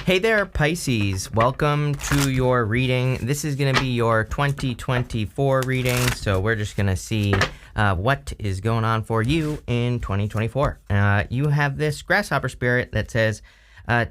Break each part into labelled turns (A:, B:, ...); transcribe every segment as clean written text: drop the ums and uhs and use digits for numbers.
A: Hey there, Pisces. Welcome to your reading. This is going to be your 2024 reading, so we're just going to see what is going on for you in 2024. You have this grasshopper spirit that says,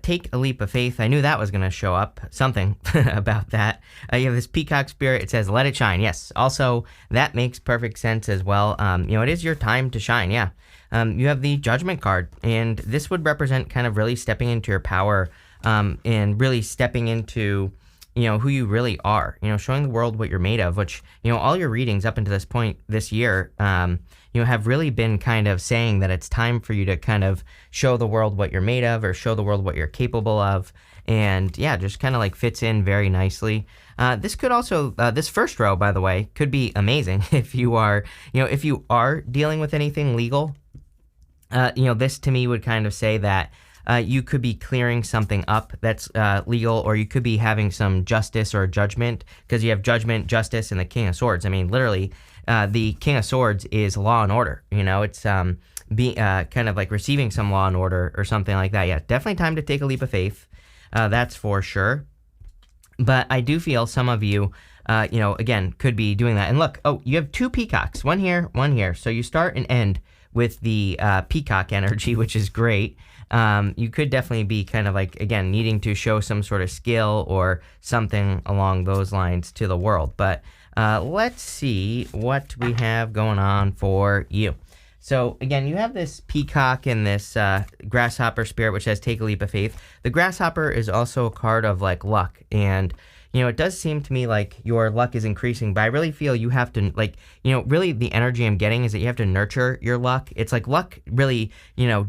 A: take a leap of faith. I knew that was going to show up, something about that. You have this peacock spirit. It says, let it shine. Yes, also, that makes perfect sense as well. It is your time to shine, yeah. You have the judgment card, and this would represent kind of really stepping into your power and really stepping into, who you really are, showing the world what you're made of, which, all your readings up until this point this year, have really been kind of saying that it's time for you to kind of show the world what you're made of or show the world what you're capable of. And yeah, just kind of like fits in very nicely. This could also, this first row, by the way, could be amazing if you are, if you are dealing with anything legal. This to me would kind of say that you could be clearing something up that's legal, or you could be having some justice or judgment, because you have judgment, justice, and the King of Swords. I mean, literally, the King of Swords is law and order. It's kind of like receiving some law and order or something like that. Yeah, definitely time to take a leap of faith. That's for sure. But I do feel some of you, again, could be doing that. And look, you have two peacocks, one here, one here. So you start and end with the peacock energy, which is great. You could definitely be kind of like, again, needing to show some sort of skill or something along those lines to the world. But let's see what we have going on for you. So again, you have this peacock and this grasshopper spirit, which says take a leap of faith. The grasshopper is also a card of like luck, and it does seem to me like your luck is increasing, but I really feel you have to, really the energy I'm getting is that you have to nurture your luck. It's like luck really,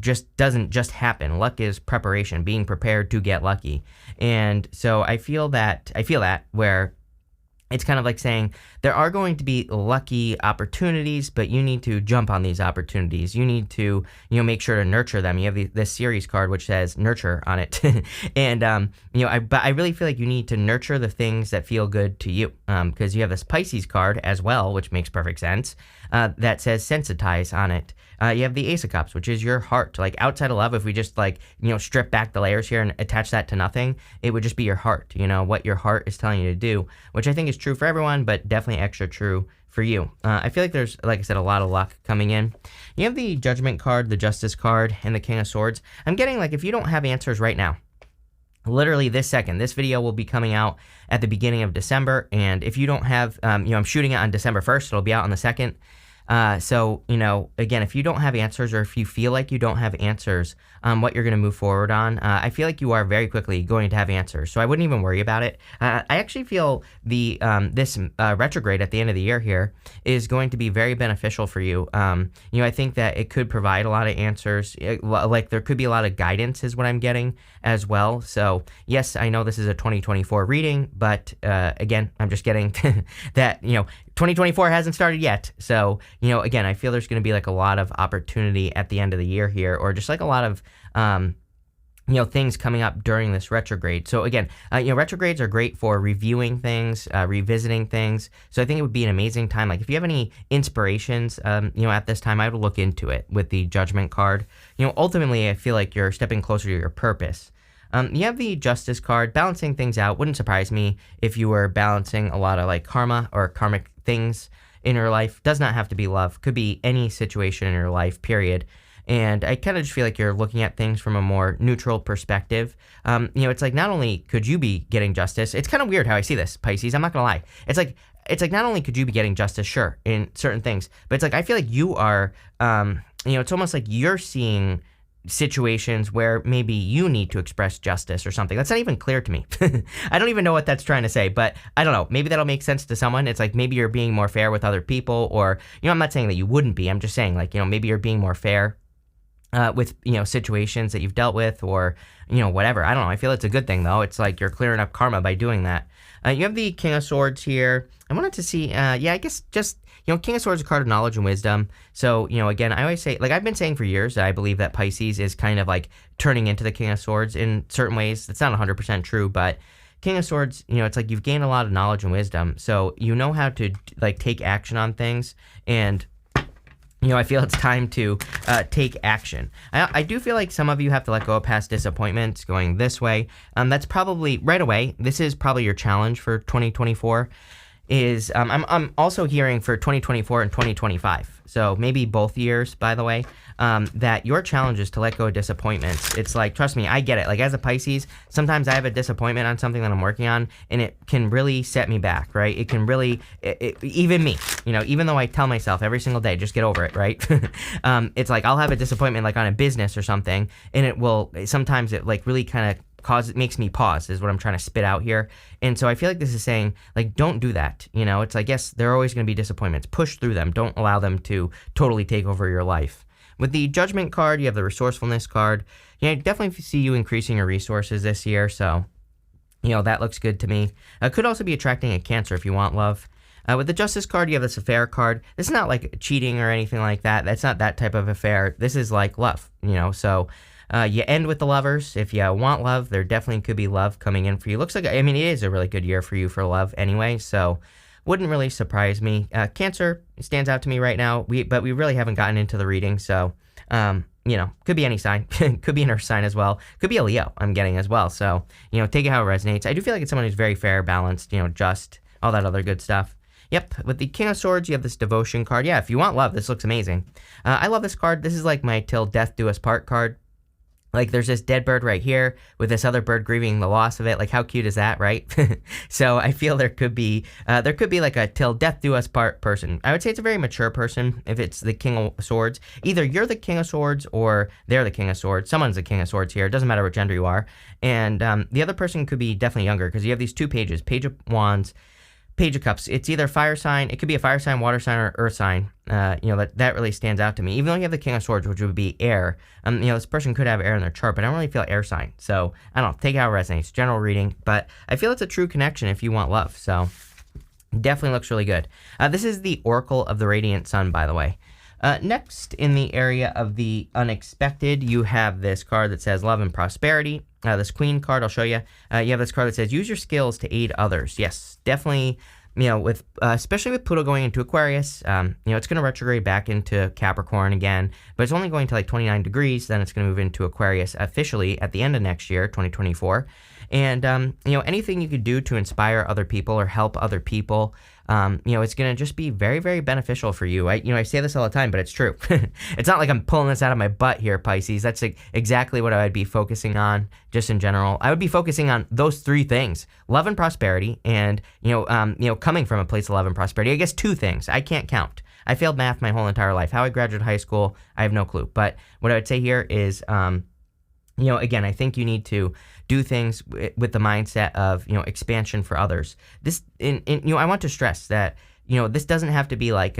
A: just doesn't just happen. Luck is preparation, being prepared to get lucky. And so I feel that where it's kind of like saying there are going to be lucky opportunities, but you need to jump on these opportunities. You need to, make sure to nurture them. You have this series card which says nurture on it. And, but I really feel like you need to nurture the things that feel good to you. Because you have this Pisces card as well, which makes perfect sense, that says sensitize on it. You have the Ace of Cups, which is your heart. Like outside of love, if we just strip back the layers here and attach that to nothing, it would just be your heart, what your heart is telling you to do, which I think is true for everyone, but definitely extra true for you. I feel like there's, like I said, a lot of luck coming in. You have the Judgment card, the Justice card, and the King of Swords. I'm getting like, if you don't have answers right now, literally this second, this video will be coming out at the beginning of December. And if you don't have, I'm shooting it on December 1st, it'll be out on the 2nd. So, again, if you don't have answers, or if you feel like you don't have answers on what you're going to move forward on, I feel like you are very quickly going to have answers. So I wouldn't even worry about it. I actually feel this retrograde at the end of the year here is going to be very beneficial for you. I think that it could provide a lot of answers. Like there could be a lot of guidance is what I'm getting as well. So yes, I know this is a 2024 reading, but again, I'm just getting that, 2024 hasn't started yet. So, again, I feel there's going to be like a lot of opportunity at the end of the year here, or just like a lot of, things coming up during this retrograde. So again, retrogrades are great for reviewing things, revisiting things. So I think it would be an amazing time. Like if you have any inspirations, at this time, I would look into it with the Judgment card. Ultimately, I feel like you're stepping closer to your purpose. You have the Justice card, balancing things out. Wouldn't surprise me if you were balancing a lot of like karma or karmic things in your life. Does not have to be love. Could be any situation in your life, period. And I kind of just feel like you're looking at things from a more neutral perspective. It's like not only could you be getting justice, it's kind of weird how I see this, Pisces. I'm not going to lie. It's like not only could you be getting justice, sure, in certain things, but it's like I feel like you are, it's almost like you're seeing situations where maybe you need to express justice or something. That's not even clear to me. I don't even know what that's trying to say, but I don't know. Maybe that'll make sense to someone. It's like maybe you're being more fair with other people, or, I'm not saying that you wouldn't be. I'm just saying like, maybe you're being more fair with, situations that you've dealt with, or, whatever. I don't know. I feel it's a good thing, though. It's like you're clearing up karma by doing that. You have the King of Swords here. I wanted to see, I guess just, King of Swords is a card of knowledge and wisdom. So, again, I always say, like I've been saying for years that I believe that Pisces is kind of like turning into the King of Swords in certain ways. That's not 100% true, but King of Swords, it's like you've gained a lot of knowledge and wisdom. So you know how to like take action on things, and I feel it's time to take action. I do feel like some of you have to let go of past disappointments going this way. That's probably right away. This is probably your challenge for 2024. I'm also hearing for 2024 and 2025. So maybe both years, by the way, that your challenge is to let go of disappointments. It's like, trust me, I get it. Like as a Pisces, sometimes I have a disappointment on something that I'm working on, and it can really set me back, right? It can really, even me, even though I tell myself every single day, just get over it, right? It's like I'll have a disappointment like on a business or something, and sometimes it like really kind of makes me pause is what I'm trying to spit out here. And so I feel like this is saying, like, don't do that. It's like, yes, there are always going to be disappointments. Push through them. Don't allow them to totally take over your life. With the Judgment card, you have the Resourcefulness card. I definitely see you increasing your resources this year. So, that looks good to me. Could also be attracting a Cancer if you want love. With the Justice card, you have this Affair card. This is not like cheating or anything like that. That's not that type of affair. This is like love, so... you end with the Lovers. If you want love, there definitely could be love coming in for you. Looks like, it is a really good year for you for love anyway, so wouldn't really surprise me. Cancer stands out to me right now, but we really haven't gotten into the reading, so, could be any sign. Could be an Earth sign as well. Could be a Leo, I'm getting as well, so, take it how it resonates. I do feel like it's someone who's very fair, balanced, just, all that other good stuff. Yep, with the King of Swords, you have this Devotion card. Yeah, if you want love, this looks amazing. I love this card. This is like my Till Death Do Us Part card. Like, there's this dead bird right here with this other bird grieving the loss of it. Like, how cute is that, right? So I feel there could be like a till death do us part person. I would say it's a very mature person if it's the King of Swords. Either you're the King of Swords or they're the King of Swords. Someone's the King of Swords here. It doesn't matter what gender you are. And the other person could be definitely younger because you have these two pages, Page of Wands, Page of Cups. It's either fire sign, it could be a fire sign, water sign, or earth sign. That really stands out to me. Even though you have the King of Swords, which would be air, this person could have air in their chart, but I don't really feel air sign. So, I don't know, take it how it resonates. General reading, but I feel it's a true connection if you want love. So, definitely looks really good. This is the Oracle of the Radiant Sun, by the way. Next, in the area of the unexpected, you have this card that says Love and Prosperity. This Queen card, I'll show you. You have this card that says Use your skills to aid others. Yes, definitely, with especially with Pluto going into Aquarius, it's going to retrograde back into Capricorn again, but it's only going to like 29 degrees. Then it's going to move into Aquarius officially at the end of next year, 2024. And, anything you could do to inspire other people or help other people, it's going to just be very, very beneficial for you. I say this all the time, but it's true. It's not like I'm pulling this out of my butt here, Pisces. That's exactly what I would be focusing on just in general. I would be focusing on those three things, love and prosperity, and, coming from a place of love and prosperity. I guess two things. I can't count. I failed math my whole entire life. How I graduated high school, I have no clue. But what I would say here is, again, I think you need to do things with the mindset of, expansion for others. I want to stress that, this doesn't have to be like,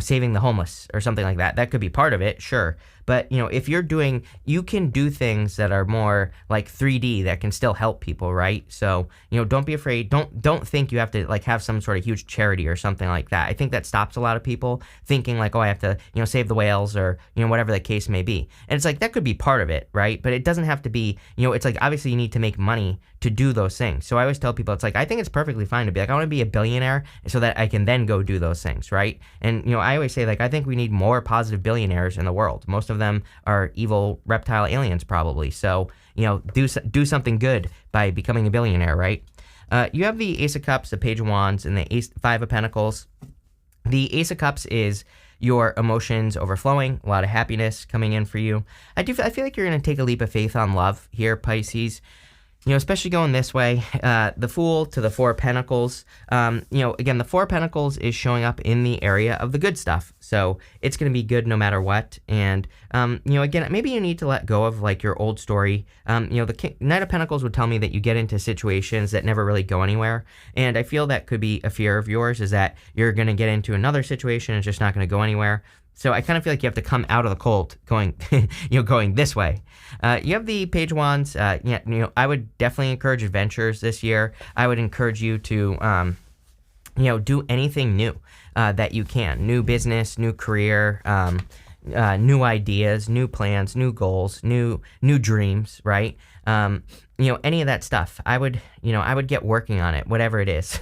A: saving the homeless or something like that. That could be part of it, sure. But, if you can do things that are more like 3D that can still help people, right? So, don't be afraid. Don't think you have to like have some sort of huge charity or something like that. I think that stops a lot of people thinking like, oh, I have to, save the whales or, whatever the case may be. And it's like, that could be part of it, right? But it doesn't have to be, it's like, obviously you need to make money to do those things. So I always tell people, it's like, I think it's perfectly fine to be like, I want to be a billionaire so that I can then go do those things, right? And, I always say, like, I think we need more positive billionaires in the world. Most of them are evil reptile aliens, probably. So, do something good by becoming a billionaire, right? You have the Ace of Cups, the Page of Wands, and the Five of Pentacles. The Ace of Cups is your emotions overflowing, a lot of happiness coming in for you. I feel like you're going to take a leap of faith on love here, Pisces. Especially going this way, the Fool to the Four of Pentacles. Again, the Four of Pentacles is showing up in the area of the good stuff. So it's going to be good no matter what. And, again, maybe you need to let go of like your old story. The Knight of Pentacles would tell me that you get into situations that never really go anywhere. And I feel that could be a fear of yours, is that you're going to get into another situation and it's just not going to go anywhere. So I kind of feel like you have to come out of the cold going, going this way. You have the Page of Wands. I would definitely encourage adventures this year. I would encourage you to, do anything new that you can. New business, new career, new ideas, new plans, new goals, new dreams, right? Any of that stuff, I would get working on it, whatever it is,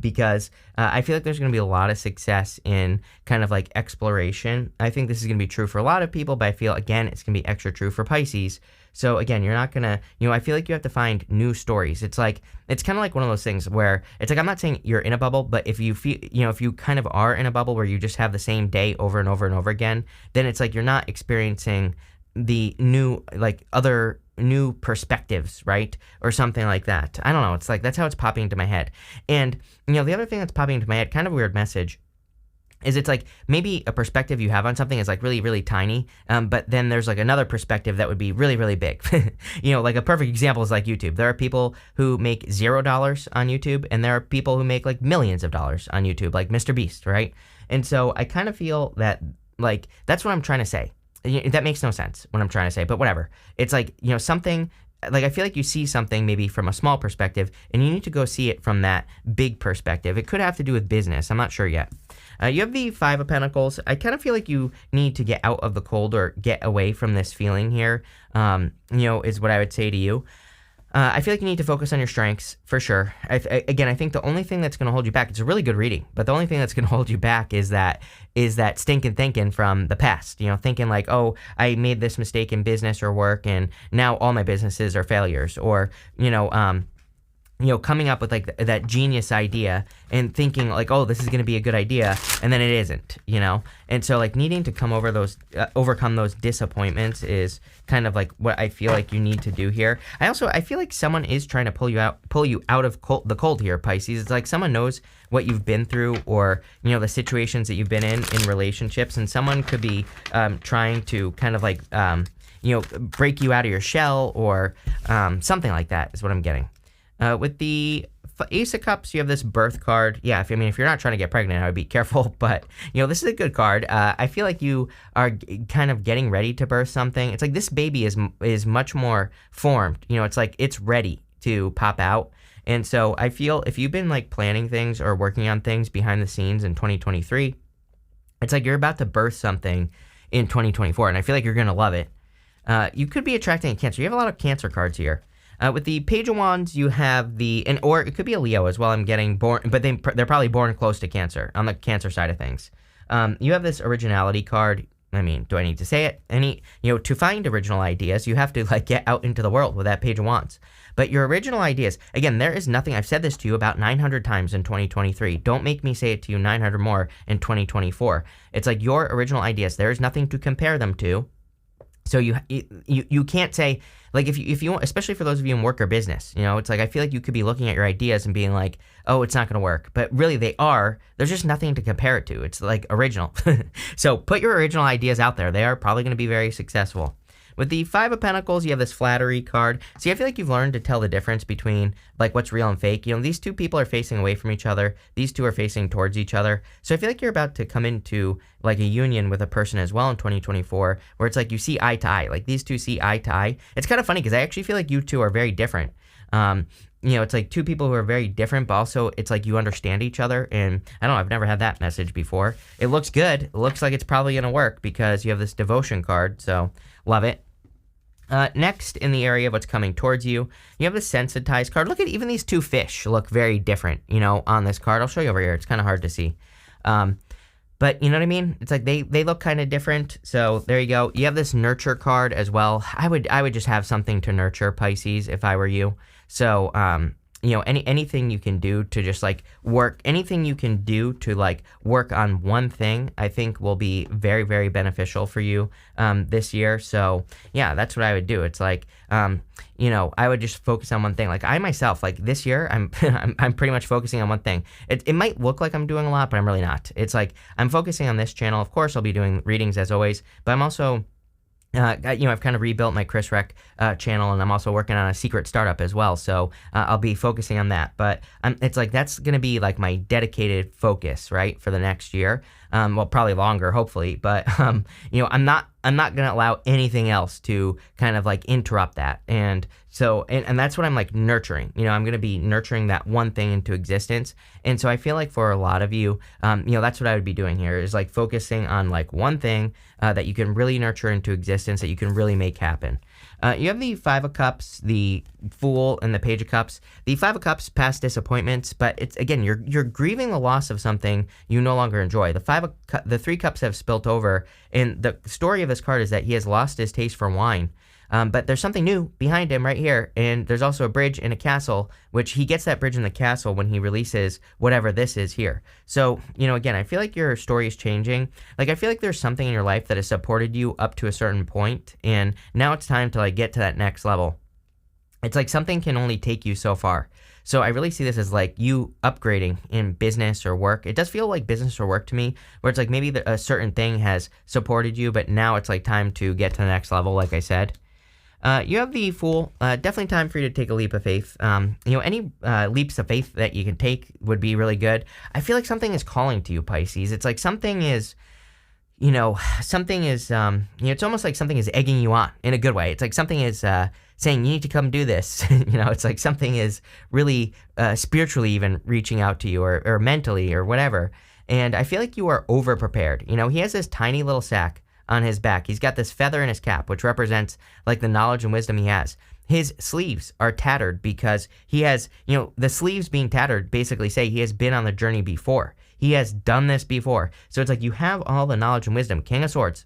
A: because I feel like there's going to be a lot of success in kind of like exploration. I think this is going to be true for a lot of people, but I feel, again, it's going to be extra true for Pisces. So again, you're not going to, I feel like you have to find new stories. It's kind of like one of those things where it's like, I'm not saying you're in a bubble, but if you feel, if you kind of are in a bubble where you just have the same day over and over and over again, then it's like you're not experiencing the new, like other new perspectives, right? Or something like that. I don't know. It's like, that's how it's popping into my head. And, the other thing that's popping into my head, kind of a weird message, is it's like maybe a perspective you have on something is like really, really tiny, but then there's like another perspective that would be really, really big. Like a perfect example is like YouTube. There are people who make $0 on YouTube, and there are people who make like millions of dollars on YouTube, like Mr. Beast, right? And so I kind of feel that, like, that's what I'm trying to say. That makes no sense, what I'm trying to say, but whatever. It's like, something, like I feel like you see something maybe from a small perspective, and you need to go see it from that big perspective. It could have to do with business. I'm not sure yet. You have the Five of Pentacles. I kind of feel like you need to get out of the cold or get away from this feeling here, is what I would say to you. I feel like you need to focus on your strengths, for sure. Again, I think the only thing that's going to hold you back, it's a really good reading, but the only thing that's going to hold you back is that stinking thinking from the past, thinking like, oh, I made this mistake in business or work, and now all my businesses are failures, or, coming up with like that genius idea and thinking like, oh, this is going to be a good idea, and then it isn't, And so like needing to overcome those disappointments is kind of like what I feel like you need to do here. I feel like someone is trying to pull you out of the cold here, Pisces. It's like someone knows what you've been through, or, the situations that you've been in relationships, and someone could be trying to kind of like, break you out of your shell, or something like that is what I'm getting. With the Ace of Cups, you have this Birth card. Yeah, if you're not trying to get pregnant, I would be careful. But, this is a good card. I feel like you are kind of getting ready to birth something. It's like this baby is much more formed. It's like it's ready to pop out. And so I feel if you've been like planning things or working on things behind the scenes in 2023, it's like you're about to birth something in 2024. And I feel like you're going to love it. You could be attracting a Cancer. You have a lot of Cancer cards here. With the Page of Wands, you have or it could be a Leo as well. I'm getting born, but they're probably born close to Cancer, on the Cancer side of things. You have this Originality card. Do I need to say it? To find original ideas, you have to like get out into the world with that Page of Wands. But your original ideas, again, there is nothing, I've said this to you about 900 times in 2023. Don't make me say it to you 900 more in 2024. It's like your original ideas, there is nothing to compare them to. So you can't say, like, if you want, especially for those of you in work or business, it's like I feel like you could be looking at your ideas and being like, oh, it's not going to work. But really they are. There's just nothing to compare it to. It's like original. So put your original ideas out there. They are probably going to be very successful. With the Five of Pentacles, you have this Flattery card. See, I feel like you've learned to tell the difference between like what's real and fake. These two people are facing away from each other. These two are facing towards each other. So I feel like you're about to come into like a union with a person as well in 2024, where it's like you see eye to eye. Like these two see eye to eye. It's kind of funny because I actually feel like you two are very different. It's like two people who are very different, but also it's like you understand each other. And I don't know, I've never had that message before. It looks good. It looks like it's probably going to work because you have this Devotion card. So love it. Next, in the area of what's coming towards you, you have the Sensitized card. Look at even these two fish look very different, on this card. I'll show you over here. It's kind of hard to see. But you know what I mean? It's like they look kind of different. So there you go. You have this Nurture card as well. I would just have something to nurture, Pisces, if I were you. So, anything you can do to just like anything you can do to like work on one thing, I think will be very, very beneficial for you this year. So yeah, that's what I would do. It's like, I would just focus on one thing. Like I myself, like this year, I'm pretty much focusing on one thing. It might look like I'm doing a lot, but I'm really not. It's like I'm focusing on this channel. Of course, I'll be doing readings as always, but I'm also I've kind of rebuilt my Chris Rec channel, and I'm also working on a secret startup as well. So I'll be focusing on that. But it's like that's going to be like my dedicated focus, right, for the next year. Well, probably longer, hopefully. But I'm not going to allow anything else to kind of like interrupt that. And so, and that's what I'm like nurturing. I'm going to be nurturing that one thing into existence. And so I feel like for a lot of you, that's what I would be doing here is like focusing on like one thing that you can really nurture into existence, that you can really make happen. You have the Five of Cups, the Fool, and the Page of Cups. The Five of Cups, past disappointments, but it's again you're grieving the loss of something you no longer enjoy. The Three Cups have spilt over, and the story of this card is that he has lost his taste for wine. But there's something new behind him right here, and there's also a bridge and a castle, which he gets that bridge and the castle when he releases whatever this is here. So, again, I feel like your story is changing. Like, I feel like there's something in your life that has supported you up to a certain point, and now it's time to, like, get to that next level. It's like something can only take you so far. So I really see this as like you upgrading in business or work. It does feel like business or work to me, where it's like maybe a certain thing has supported you, but now it's like time to get to the next level, like I said. You have the Fool. Definitely time for you to take a leap of faith. Any leaps of faith that you can take would be really good. I feel like something is calling to you, Pisces. It's like something is, it's almost like something is egging you on in a good way. It's like something is saying, you need to come do this. It's like something is really spiritually even reaching out to you or mentally or whatever. And I feel like you are over-prepared. He has this tiny little sack on his back. He's got this feather in his cap, which represents like the knowledge and wisdom he has. His sleeves are tattered because he has, the sleeves being tattered basically say he has been on the journey before. He has done this before. So it's like you have all the knowledge and wisdom. King of Swords.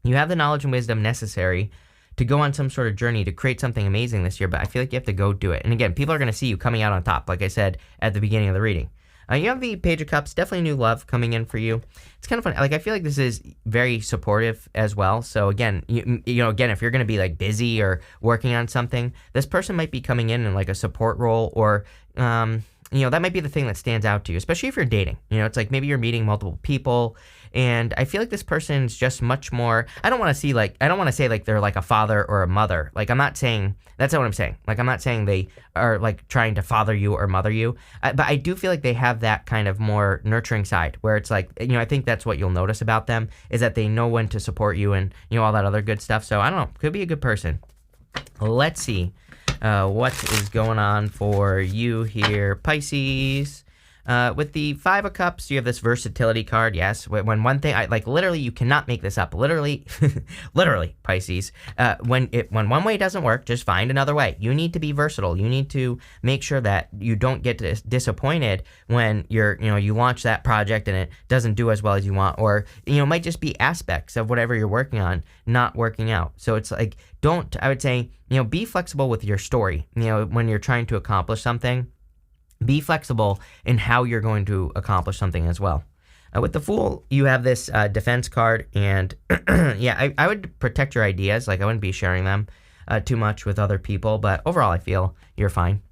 A: You have the knowledge and wisdom necessary to go on some sort of journey to create something amazing this year, but I feel like you have to go do it. And again, people are going to see you coming out on top, like I said at the beginning of the reading. You have the Page of Cups, definitely new love coming in for you. It's kind of funny. Like, I feel like this is very supportive as well. So again, again, if you're going to be like busy or working on something, this person might be coming in like a support role or, that might be the thing that stands out to you, especially if you're dating. It's like maybe you're meeting multiple people, and I feel like this person's just much more. I don't want to say like they're like a father or a mother. Like, I'm not saying that's not what I'm saying. Like, I'm not saying they are like trying to father you or mother you, but I do feel like they have that kind of more nurturing side where it's like, I think that's what you'll notice about them is that they know when to support you and all that other good stuff. So I don't know, could be a good person. Let's see. What is going on for you here, Pisces? With the Five of Cups, you have this versatility card. Yes, when one thing, literally, you cannot make this up. Literally, Pisces. When one way doesn't work, just find another way. You need to be versatile. You need to make sure that you don't get disappointed when you launch that project and it doesn't do as well as you want, or it might just be aspects of whatever you're working on not working out. So it's like I would say, be flexible with your story. When you're trying to accomplish something. Be flexible in how you're going to accomplish something as well. With the Fool, you have this defense card, and I would protect your ideas. Like, I wouldn't be sharing them too much with other people, but overall, I feel you're fine.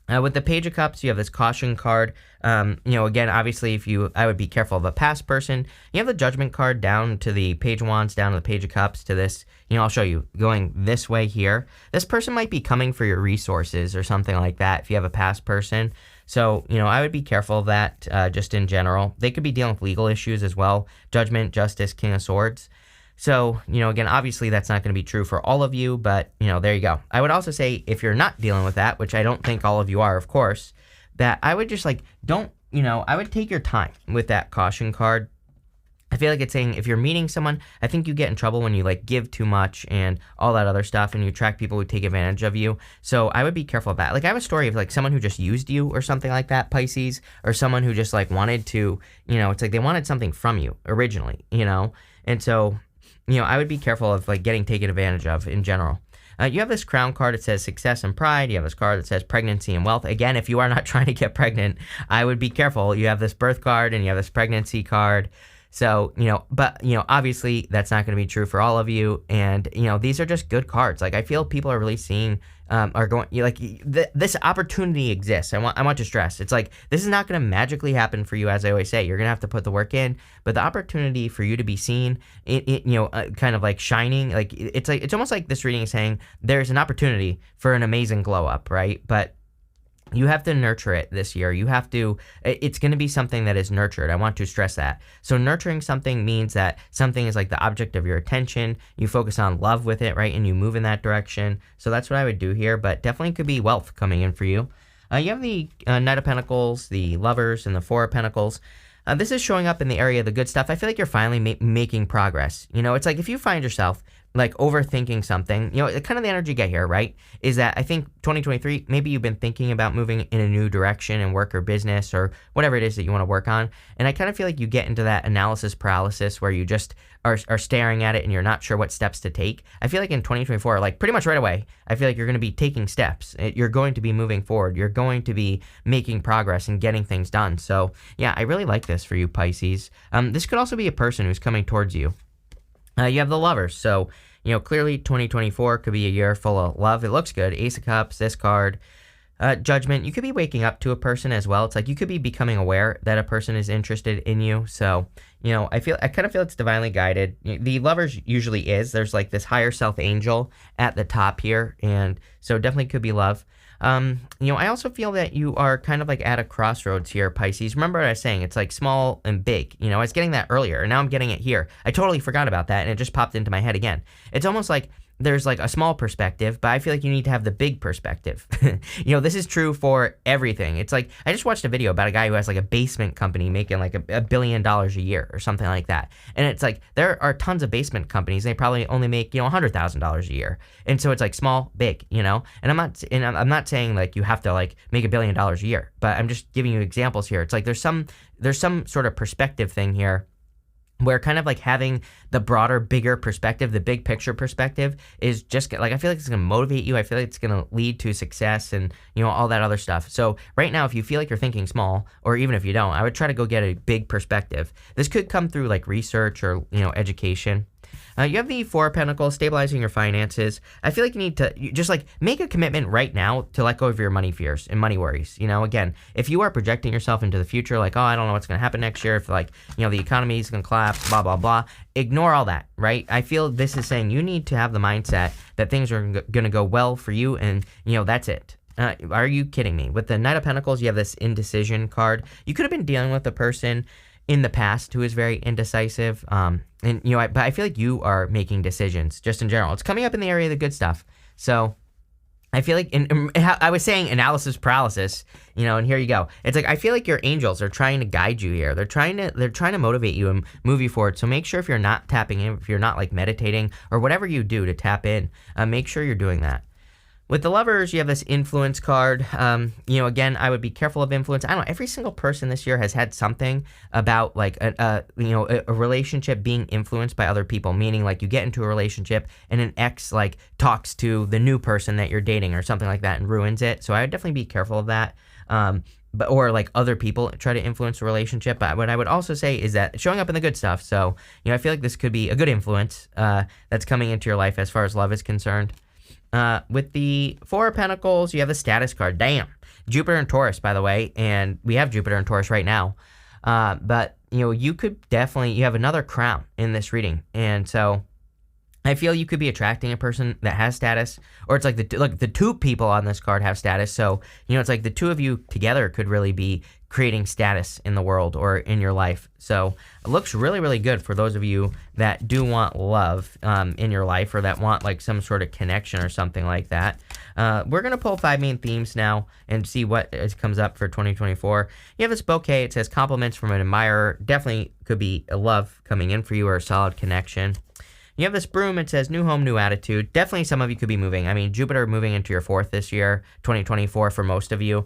A: With the Page of Cups, you have this caution card. Again, obviously, I would be careful of a past person. You have the Judgment card down to the Page of Wands, down to the Page of Cups, to this, I'll show you, going this way here. This person might be coming for your resources or something like that if you have a past person. So, I would be careful of that just in general. They could be dealing with legal issues as well. Judgment, Justice, King of Swords. So, again, obviously that's not going to be true for all of you, but, there you go. I would also say if you're not dealing with that, which I don't think all of you are, of course, that I would just I would take your time with that caution card. I feel like it's saying if you're meeting someone, I think you get in trouble when you give too much and all that other stuff and you attract people who take advantage of you. So I would be careful of that. Like, I have a story of someone who just used you or something like that, Pisces, or someone who just wanted to, it's like they wanted something from you originally, and so I would be careful of getting taken advantage of in general. You have this Crown card. It says success and pride. You have this card that says pregnancy and wealth. Again, if you are not trying to get pregnant, I would be careful. You have this birth card and you have this pregnancy card. So, but, obviously that's not going to be true for all of you. And, these are just good cards. I feel people are really seeing, this opportunity exists. I want to stress. It's this is not going to magically happen for you, as I always say. You're going to have to put the work in, but the opportunity for you to be seen, kind of shining, it's almost like this reading is saying there's an opportunity for an amazing glow up, right? But you have to nurture it this year. It's going to be something that is nurtured. I want to stress that. So nurturing something means that something is the object of your attention. You focus on love with it, right? And you move in that direction. So that's what I would do here, but definitely could be wealth coming in for you. You have the Knight of Pentacles, the Lovers, and the Four of Pentacles. This is showing up in the area of the good stuff. I feel like you're finally making progress. It's if you find yourself like overthinking something. Kind of the energy you get here, right? Is that I think 2023, maybe you've been thinking about moving in a new direction in work or business or whatever it is that you want to work on. And I kind of feel like you get into that analysis paralysis where you just are staring at it and you're not sure what steps to take. I feel like in 2024, like pretty much right away, I feel like you're going to be taking steps. You're going to be moving forward. You're going to be making progress and getting things done. So yeah, I really like this for you, Pisces. This could also be a person who's coming towards you. You have the Lovers. So, clearly 2024 could be a year full of love. It looks good. Ace of Cups, this card. Judgment. You could be waking up to a person as well. It's like you could be becoming aware that a person is interested in you. So, I kind of feel it's divinely guided. The Lovers usually is. There's like this higher self angel at the top here. And so definitely could be love. I also feel that you are kind of like at a crossroads here, Pisces. Remember what I was saying? It's like small and big. I was getting that earlier, and now I'm getting it here. I totally forgot about that, and it just popped into my head again. It's almost like there's like a small perspective, but I feel like you need to have the big perspective. This is true for everything. It's like, I just watched a video about a guy who has like a basement company making like $1 billion a year or something like that. And it's like, there are tons of basement companies. They probably only make, $100,000 a year. And so it's like small, big, and I'm not saying like you have to like make $1 billion a year, but I'm just giving you examples here. It's like, there's some sort of perspective thing here, where kind of like having the broader, bigger perspective, the big picture perspective is just like, I feel like it's going to motivate you. I feel like it's going to lead to success and, all that other stuff. So right now, if you feel like you're thinking small, or even if you don't, I would try to go get a big perspective. This could come through like research or, education. You have the Four of Pentacles, stabilizing your finances. I feel like you need to just like make a commitment right now to let go of your money fears and money worries. Again, if you are projecting yourself into the future, like, oh, I don't know what's going to happen next year, if like, the economy is going to collapse, blah, blah, blah, ignore all that, right? I feel this is saying you need to have the mindset that things are going to go well for you, and, that's it. Are you kidding me? With the Knight of Pentacles, you have this indecision card. You could have been dealing with a person in the past who is very indecisive, but I feel like you are making decisions just in general. It's coming up in the area of the good stuff. So I feel like, I was saying analysis paralysis, and here you go. It's like, I feel like your angels are trying to guide you here. They're trying to motivate you and move you forward. So make sure if you're not tapping in, if you're not like meditating or whatever you do to tap in, make sure you're doing that. With the Lovers, you have this influence card. Again, I would be careful of influence. I don't know. Every single person this year has had something about like a relationship being influenced by other people. Meaning, like you get into a relationship and an ex like talks to the new person that you're dating or something like that and ruins it. So I would definitely be careful of that. Or like other people try to influence a relationship. But what I would also say is that showing up in the good stuff. So I feel like this could be a good influence that's coming into your life as far as love is concerned. With the Four of Pentacles, you have the status card. Damn. Jupiter and Taurus, by the way. And we have Jupiter and Taurus right now. But, you could definitely, you have another crown in this reading. And so I feel you could be attracting a person that has status, or it's like the two people on this card have status. So, it's like the two of you together could really be creating status in the world or in your life. So it looks really, really good for those of you that do want love in your life, or that want like some sort of connection or something like that. We're going to pull 5 main themes now and see what comes up for 2024. You have this bouquet. It says compliments from an admirer. Definitely could be a love coming in for you or a solid connection. You have this broom. It says new home, new attitude. Definitely some of you could be moving. I mean, Jupiter moving into your 4th this year, 2024 for most of you.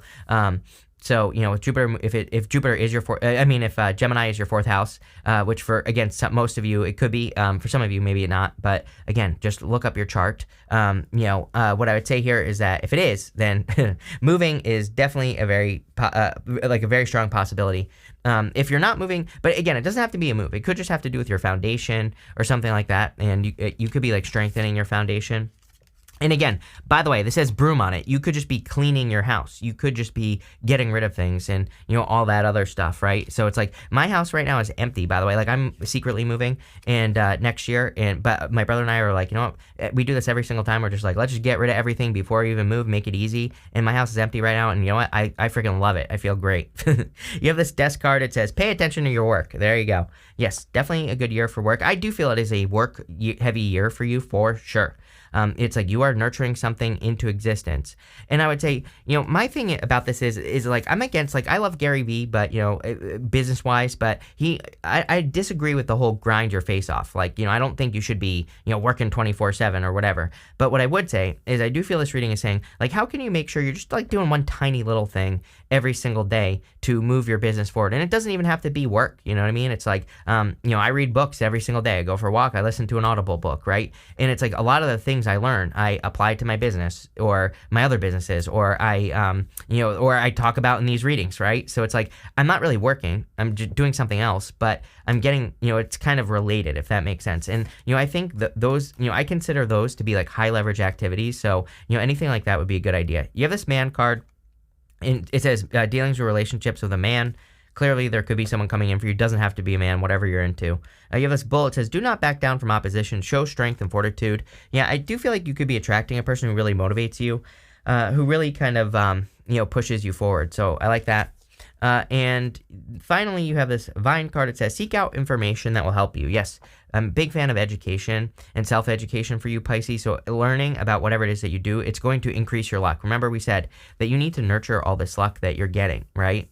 A: So, with Jupiter, if Jupiter is your if Gemini is your 4th house, which for, again, most of you, it could be, for some of you, maybe not, but again, just look up your chart. What I would say here is that if it is, then moving is definitely a very strong possibility. If you're not moving, but again, it doesn't have to be a move. It could just have to do with your foundation or something like that. And you could be like strengthening your foundation. And again, by the way, this says broom on it. You could just be cleaning your house. You could just be getting rid of things and, all that other stuff, right? So it's like my house right now is empty, by the way. Like I'm secretly moving and next year. But my brother and I are like, we do this every single time. We're just like, let's just get rid of everything before we even move, make it easy. And my house is empty right now. And you know what? I freaking love it. I feel great. You have this desk card. It says, pay attention to your work. There you go. Yes, definitely a good year for work. I do feel it is a work heavy year for you for sure. It's like you are nurturing something into existence. And I would say, my thing about this is like, I'm against, like, I love Gary Vee, but, business wise, but I disagree with the whole grind your face off. Like, I don't think you should be, working 24/7 or whatever. But what I would say is I do feel this reading is saying, like, how can you make sure you're just like doing one tiny little thing every single day to move your business forward? And it doesn't even have to be work. You know what I mean? It's like, I read books every single day. I go for a walk. I listen to an Audible book, right? And it's like a lot of the things I learn, I apply to my business or my other businesses, or or I talk about in these readings, right? So it's like, I'm not really working. I'm just doing something else, but I'm getting, it's kind of related, if that makes sense. And, I think that those, I consider those to be like high leverage activities. So, anything like that would be a good idea. You have this man card, and it says dealings with relationships with a man. Clearly, there could be someone coming in for you. It doesn't have to be a man, whatever you're into. You have this bull. It says, do not back down from opposition. Show strength and fortitude. Yeah, I do feel like you could be attracting a person who really motivates you, who really kind of, pushes you forward. So I like that. And finally, you have this vine card. It says, seek out information that will help you. Yes, I'm a big fan of education and self-education for you, Pisces. So learning about whatever it is that you do, it's going to increase your luck. Remember, we said that you need to nurture all this luck that you're getting, right?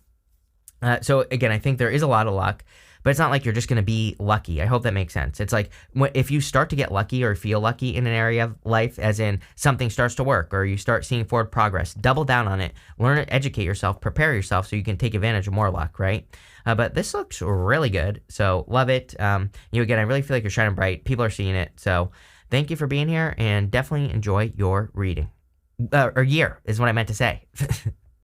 A: So again, I think there is a lot of luck, but it's not like you're just going to be lucky. I hope that makes sense. It's like if you start to get lucky or feel lucky in an area of life, as in something starts to work or you start seeing forward progress, double down on it, learn it, educate yourself, prepare yourself so you can take advantage of more luck, right? But this looks really good. So love it. Again, I really feel like you're shining bright. People are seeing it. So thank you for being here, and definitely enjoy your reading. Or year is what I meant to say.